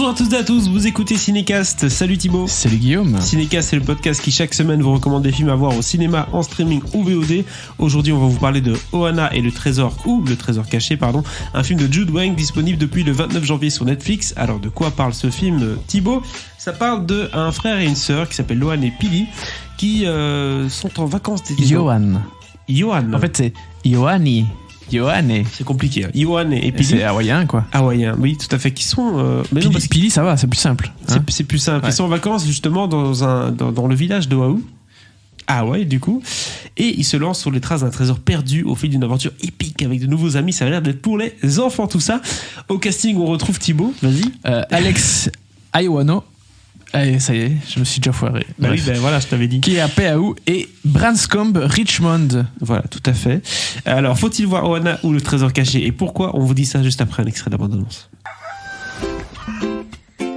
Bonjour à toutes et à tous, vous écoutez Cinécast. Salut Thibaut. Salut Guillaume. Cinécast, c'est le podcast qui chaque semaine vous recommande des films à voir au cinéma, en streaming ou VOD. Aujourd'hui, on va vous parler de Ohana et le trésor, ou le trésor caché, pardon, un film de Jude Wang disponible depuis le 29 janvier sur Netflix. Alors, de quoi parle ce film, Thibaut? Ça parle d'un frère et une sœur qui s'appellent Lohan et Pili, qui sont en vacances d'été. Johan. En fait, c'est Ioanni. Ioanne. C'est compliqué. Hein. Johan et Pili. C'est hawaïen, quoi. Hawaïen, oui, tout à fait. Qui sont. Pili, ça va, c'est plus simple. Hein, c'est plus simple. Ouais. Ils sont en vacances justement dans le village d'Oahu. Ah ouais, du coup. Et ils se lancent sur les traces d'un trésor perdu au fil d'une aventure épique avec de nouveaux amis. Ça a l'air d'être pour les enfants, tout ça. Au casting, on retrouve Thibaut. Vas-y. Alex Aiwano. Allez, ça y est, je me suis déjà foiré. Bah oui, ben voilà, je t'avais dit. Qui est à PAU et Branscombe Richmond. Voilà, tout à fait. Alors, faut-il voir Ohana ou le trésor caché? Et pourquoi? On vous dit ça juste après un extrait d'abandonnance.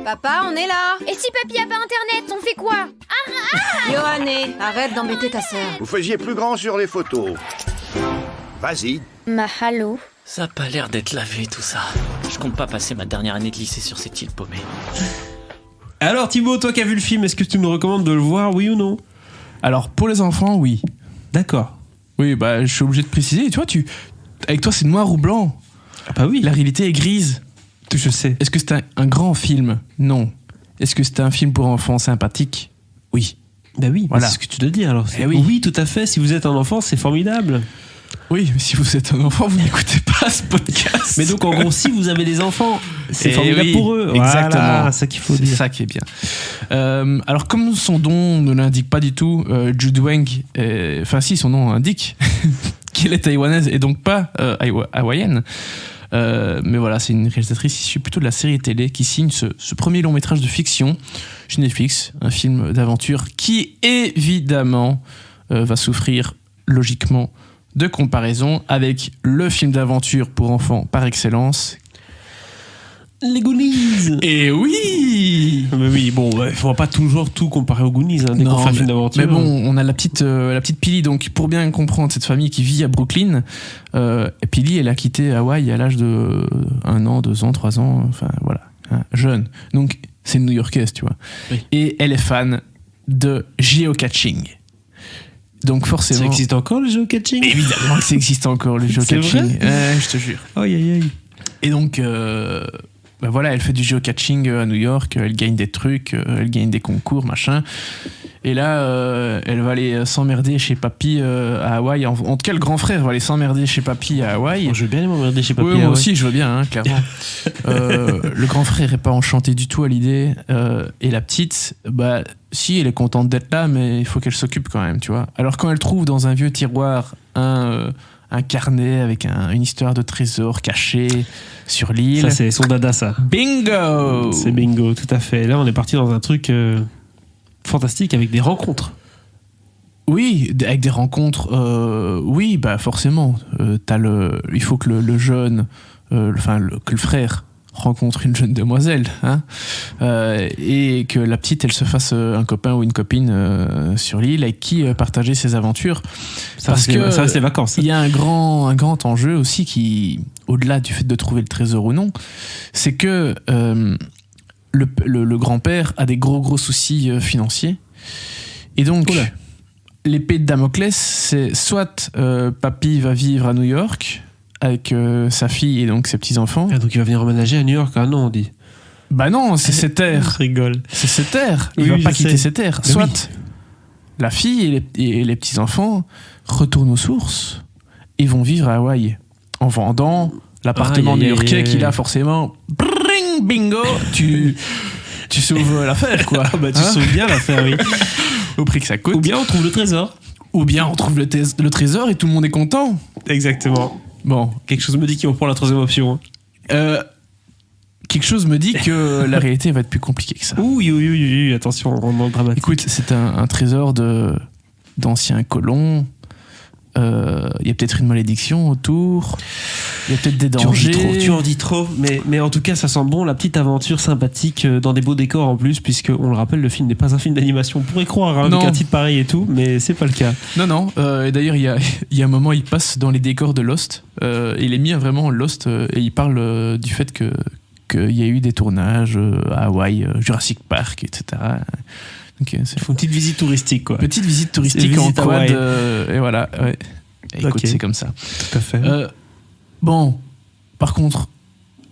Papa, on est là. Et si papy a pas internet, on fait quoi? Yohanné, arrête d'embêter ta sœur. Vous faisiez plus grand sur les photos. Vas-y. Mahalo. Ça a pas l'air d'être lavé tout ça. Je compte pas passer ma dernière année de lycée sur cette île paumée. Alors Thibaut, toi qui as vu le film, est-ce que tu nous recommandes de le voir, oui ou non? Alors, pour les enfants, oui. D'accord. Oui, bah, je suis obligé de préciser. Tu vois, avec toi, c'est noir ou blanc. Ah bah oui. La réalité est grise. Je sais. Est-ce que c'est un grand film? Non. Est-ce que c'est un film pour enfants sympathique? Oui. Bah oui, voilà. C'est ce que tu dois dire alors. Oui. Oui, tout à fait. Si vous êtes un enfant, c'est formidable. Oui, mais si vous êtes un enfant, vous n'écoutez pas ce podcast. Mais donc, en gros, si vous avez des enfants, c'est formidable pour eux. Exactement. Voilà, c'est ça qu'il faut dire. C'est ça qui est bien. Alors, comme son nom ne l'indique pas du tout, Jude Wang, enfin si, son nom indique qu'elle est taïwanaise et donc pas hawaïenne. Mais voilà, c'est une réalisatrice issue plutôt de la série télé qui signe ce premier long métrage de fiction chez Netflix, un film d'aventure qui évidemment va souffrir logiquement de comparaison avec le film d'aventure pour enfants par excellence, Les Goonies. Et oui. Mais oui, bon, il faudra pas toujours tout comparer aux Goonies, hein, dès qu'on fait un film d'aventure. Mais bon, on a la petite Pili, donc pour bien comprendre cette famille qui vit à Brooklyn, Pili, elle a quitté Hawaï à l'âge de 1 an, 2 ans, 3 ans, enfin voilà, hein, jeune. Donc c'est une New-Yorkaise, tu vois. Oui. Et elle est fan de geocaching. Donc forcément... Ça existe encore le geocaching? Évidemment que ça existe encore le geocaching. Je te jure. Aïe, aïe, aïe. Et donc... bah voilà, elle fait du geocaching à New York, elle gagne des trucs, elle gagne des concours, machin. Et là, elle va aller s'emmerder chez papy à Hawaï. En tout cas, le grand frère va aller s'emmerder chez papy à Hawaï. Oh, je veux bien aller m'emmerder chez papy à Hawaï. Moi aussi, je veux bien, hein, clairement. Le grand frère est pas enchanté du tout à l'idée. Et la petite, bah, si, elle est contente d'être là, mais il faut qu'elle s'occupe quand même, tu vois. Alors, quand elle trouve dans un vieux tiroir un carnet avec une histoire de trésor caché sur l'île. Ça, c'est son dada, ça. Bingo! C'est bingo, tout à fait. Là, on est parti dans un truc fantastique avec des rencontres. Oui, avec des rencontres, oui, bah forcément. Il faut que le jeune, que le frère rencontre une jeune demoiselle, hein, et que la petite, elle se fasse un copain ou une copine sur l'île avec qui partager ses aventures. Ça reste les vacances. Il y a un grand enjeu aussi qui, au-delà du fait de trouver le trésor ou non, c'est que le grand-père a des gros soucis financiers. Et donc, l'épée de Damoclès, c'est soit papy va vivre à New York avec sa fille et donc ses petits-enfants. Ah, donc il va venir emménager à New York. Ah non, on dit. Bah non, c'est ses terres. Je rigole. C'est ses terres. Il Oui, va pas sais. quitter ses terres. Mais Soit oui. la fille et les petits-enfants retournent aux sources et vont vivre à Hawaï en vendant l'appartement new-yorkais qu'il a forcément. Bring, bingo. Tu sauves l'affaire, quoi. Ah bah tu sauves bien l'affaire, oui. Au prix que ça coûte. Ou bien on trouve le trésor. Ou bien on trouve le trésor et tout le monde est content. Exactement. Bon, Quelque chose me dit qu'ils vont prendre la troisième option. quelque chose me dit que la réalité va être plus compliquée que ça. Oui, attention, on rentre dans le dramatique. Écoute, c'est un trésor d'anciens colons. Il y a peut-être une malédiction autour. Il y a peut-être des dangers. Tu en dis trop, mais en tout cas, ça sent bon, la petite aventure sympathique dans des beaux décors en plus, puisque on le rappelle, le film n'est pas un film d'animation. On pourrait croire avec un titre pareil et tout, mais c'est pas le cas. Non. Et d'ailleurs, il y a un moment, il passe dans les décors de Lost. Il est mis vraiment Lost et il parle du fait que qu'il y a eu des tournages à Hawaï, Jurassic Park, etc. Donc, Il faut une petite visite touristique, quoi. petite visite touristique C'est en visite quad, Hawaï. et voilà. Ouais. Et écoute, Ok. c'est comme ça. Tout à fait. Bon, par contre,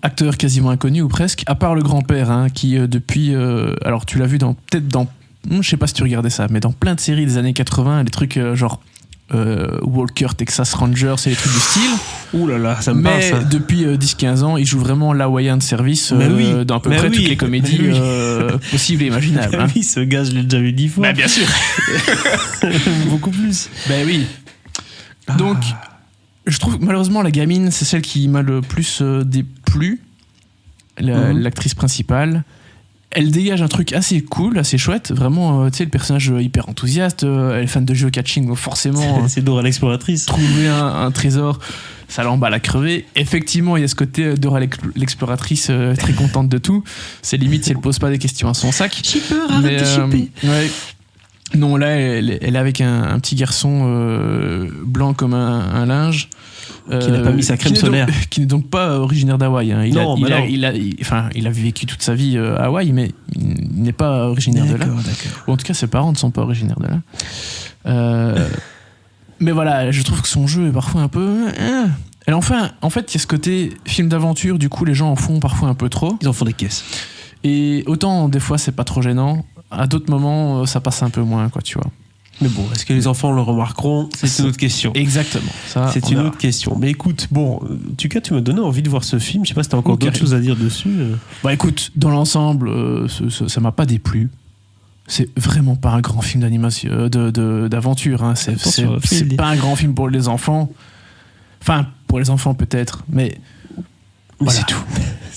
acteur quasiment inconnu ou presque, à part le grand-père, hein, qui depuis... alors tu l'as vu peut-être dans... Je sais pas si tu regardais ça, mais dans plein de séries des années 80, les trucs genre Walker, Texas Rangers, c'est les trucs du style. Ouh là là, ça me parle, Mais ça. depuis 10-15 ans, il joue vraiment l'Hawaiian Service Mais oui, dans à peu mais près oui, toutes les comédies mais oui. possibles et imaginables. Ah hein. oui, ce gars, je l'ai déjà vu 10 fois. Bah, bien sûr. Beaucoup plus. Ben oui. Donc, je trouve que malheureusement, la gamine, c'est celle qui m'a le plus déplu, l'actrice principale. Elle dégage un truc assez cool, assez chouette. Vraiment, tu sais, le personnage hyper enthousiaste. Elle est fan de geocaching, donc forcément, C'est Dora l'exploratrice. trouver un trésor, ça l'emballe à crever. Effectivement, il y a ce côté Dora l'exploratrice très contente de tout. C'est limite si elle pose pas des questions à son sac. Shipper, arrête de shipper. Ouais. Non, là, elle est avec un petit garçon blanc comme un linge. Qui n'a pas mis sa crème solaire. Qui n'est donc pas originaire d'Hawaï. Hein. Non, il non. a vécu toute sa vie à Hawaï, mais il n'est pas originaire de là. D'accord. Ou en tout cas, ses parents ne sont pas originaires de là. Mais voilà, je trouve que son jeu est parfois un peu... Et enfin, en fait, il y a ce côté film d'aventure, du coup, les gens en font parfois un peu trop. Ils en font des caisses. Et autant, des fois, c'est pas trop gênant, à d'autres moments, ça passe un peu moins, quoi, tu vois. Mais bon, est-ce que les enfants le remarqueront? C'est une autre question. Exactement. Ça, C'est on une verra. autre question. Mais écoute, bon, en tout cas, tu m'as donné envie de voir ce film. Je sais pas si t'as encore Ok. d'autres choses à dire dessus. Bah écoute, dans l'ensemble, ça m'a pas déplu. C'est vraiment pas un grand film d'animation, d'aventure. Hein. Attention, C'est Phil. pas un grand film pour les enfants. Enfin, pour les enfants peut-être, mais Mais voilà. c'est tout.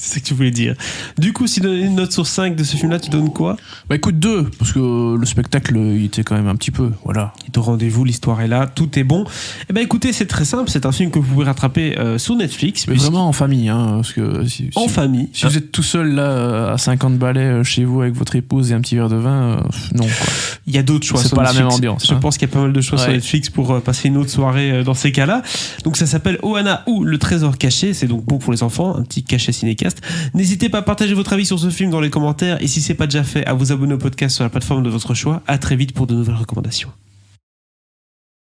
C'est ce que tu voulais dire. Du coup, si tu donnes une note sur 5 de ce film-là, tu donnes quoi? Bah écoute, 2, parce que le spectacle, il était quand même un petit peu, voilà. Il est au rendez-vous, l'histoire est là, tout est bon. Eh ben écoutez, c'est très simple. C'est un film que vous pouvez rattraper sur Netflix. Mais vraiment en famille, hein, parce que En famille. si vous êtes tout seul là à 50 balais chez vous avec votre épouse et un petit verre de vin, non quoi. Il y a d'autres choix C'est sur pas la Netflix. même ambiance, Je hein. pense qu'il y a pas mal de choix sur Ouais. Netflix pour passer une autre soirée dans ces cas-là. Donc ça s'appelle Ohana ou le trésor caché. C'est donc bon pour les enfants, un petit cachet cinécast. N'hésitez pas à partager votre avis sur ce film dans les commentaires et si c'est pas déjà fait, à vous abonner au podcast sur la plateforme de votre choix. À très vite pour de nouvelles recommandations.